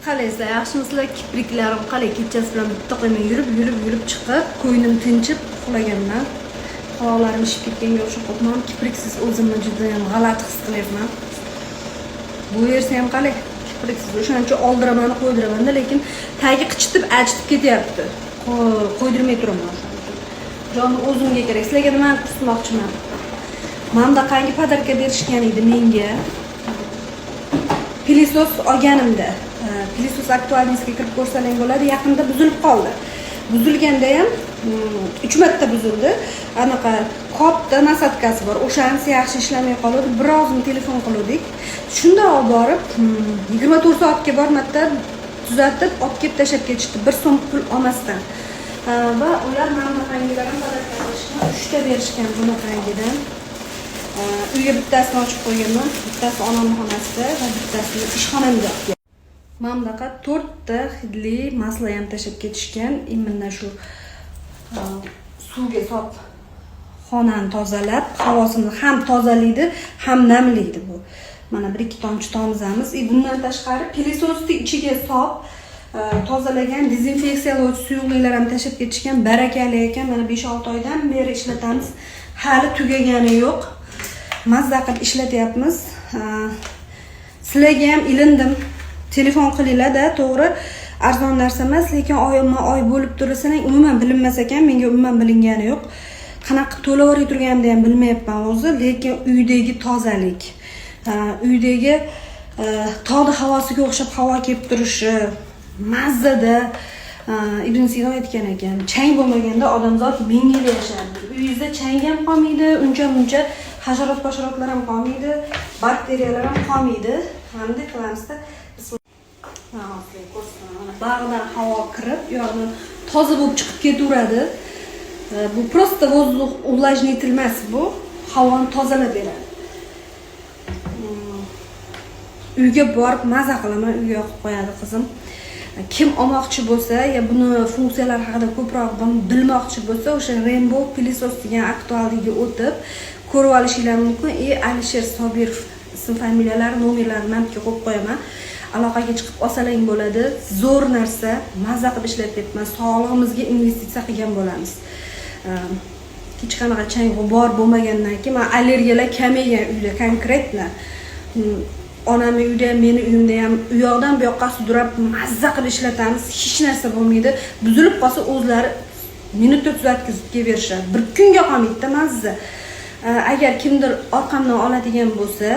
Qalaysizlar, yaxshimisizlar? Kipriklarim qalay? Kechasi bilan bitta qo'ymay yurib chiqib, ko'nglim tinchib uxlaganman. Quloqlarim ishib ketganga o'xshab qolibman. Kipriksiz o'zimni juda ham g'alati his qilyapman. Bu yersa ham qalay? Kipriksiz o'shancha oldiraman, qo'ydiraman-da, lekin tagi qichitib, achitib ketyapti. Qo'ydirmay turaman o'shancha. Jonni o'zimga kerak. Sizlarga nimani qismoqchiman? Manda qangi podarka berishgan edi menga. Pilisos olganimda. Pilisos aktualniysga kirib ko'rsalang bo'ladi. Yaqinda buzilib qoldi. Buzilganda ham 3 marta buzildi. Anaqa katta nasatkasi bor. O'shanisi yaxshi ishlamay qoldi. Birozmi telefon qildik. Shunda olib borib 24 soatga bormadi, tuzatib, olib kelib tashlab ketishdi. 1 so'm pul olmasdan. Va ular mana bunaqangilarni podarka qilishgan. 3 ta berishgan bunaqangidan. Uyga bittasini ochib qo'yganman. Bittasi onamning xonasida va bittasini ishxonamda. Mana bunaqa 4 ta hidli masla ham tashib ketishgan. Mana shu suvga solib xonani tozalab, havosini ham tozalaydi, ham namlaydi bu. Mana 1-2 tomchi tomizamiz. Bundan tashqari pilisosni ichiga solib tozalagan dezinfeksiyalovchi suyuqliklar ham tashib ketishgan. Barakali ekan. Mana 5-6 oydan beri ishlatamiz. Hali tugagani yo'q. Mazza qilib ishlatyapmiz. Sizlarga ham ilindim. Telefon qilinglar-da, to'g'ri, arzon narsa emas, lekin oy bo'lib tursa, umuman bilinmas ekan, menga umuman bilingani yo'q. Qanaqa to'lavar turganimda ham bilmayapman o'zi, lekin uydagi tozalik, uydagi tog'da havosiga o'xshab havo kelib turishi, mazzada Ibn Sino aytgan ekan, chang bo'lmaganda odamzod 1000 yil yashaydi. Uyingizda chang ham qolmaydi, uncha hasharot-basharotlar ham qolmaydi, bakteriyalar ham qolmaydi. Hamda qilamizda bag'dan havo kirib, yo'qni toza bo'lib chiqib ketaveradi. Bu просто воздух увлажнитель emas, bu havoni tozalab beradi. Uyga borib maza qilaman, uyga yoqib qo'yadi qizim. Kim olmoqchi bo'lsa, ya buni funksiyalari haqida ko'proq bilmoqchi bo'lsa, o'sha Rainbow Pilisos degan aktualligiga o'tib ko'rib olishingiz mumkin. Alisher Sobirov ism familiyalari, nomerlarini men yo'q qo'yib qo'yaman. Aloqaga chiqib olsalang bo'ladi. Zo'r narsa, mazza qilib ishlatyapman. Sog'lig'imizga investitsiya qilgan bo'lamiz. Hech qanaqa chang g'ubor bo'lmagandan keyin men allergiyalar kamaygan uyda konkretno. Onamning uyida, meni uyimda ham u yoqdan bu yoqqa sudrab mazza qilib ishlatamiz. Hech narsa bo'lmaydi. Buzilib qolsa o'zlari minutda tuzatib berishadi. Bir kunga qolmaydi mazza. Agar kimdir orqamdan oladigan bo'lsa,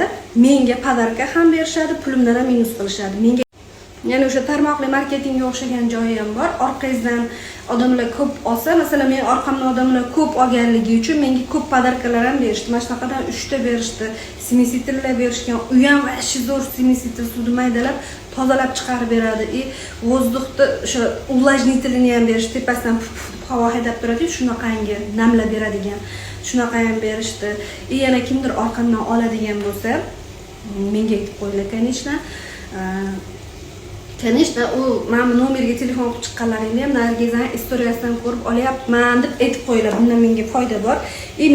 menga podarka ham berishadi, pulimdan ham minus qilishadi. Menga ya'ni o'sha tarmoqli marketingga o'xshagan joyi ham bor. Orqangizdan odamlar ko'p olsa, masalan, men orqamdan odamlar ko'p olganligi uchun menga ko'p podarkalar ham berishdi. Mana shunaqadan 3 ta berishdi. Simisitrlar berishgan. U ham vashi zo'r simisitr suvni maydalab, tozalab chiqarib beradi. Vozdukni o'sha увлажнителini ham berishdi. Tepasidan havo haydab turadi, shunaqangi namlab beradigan. Shunaqa ham berishdi. Yana kimdir orqamdan oladigan bo'lsa, menga aytib qo'yinglar, kanishda u men nomerga telefon qilib chiqqanlaringni ham Nargizning istoriyasidan ko'rib olyapman deb aytib qo'yinglar. Bundan menga foyda bor.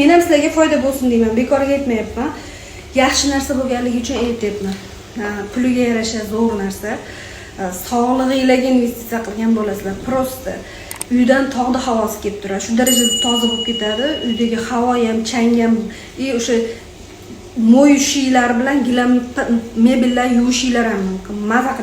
Men ham sizlarga foyda bo'lsin deyman. Bekorga aytmayapman. Yaxshi narsa bo'lganligi uchun aytyapman. Puliga yarasha zo'r narsa. Sog'lig'ingizga investitsiya qilgan bo'lasizlar. Prosta uydan tog'da havosi kelib turadi. Shu darajada toza bo'lib ketadi. Uydagi havo ham, chang ham, o'sha mo'yishinglar bilan gilam mebellar yuvishinglar ham mumkin. Maza qilib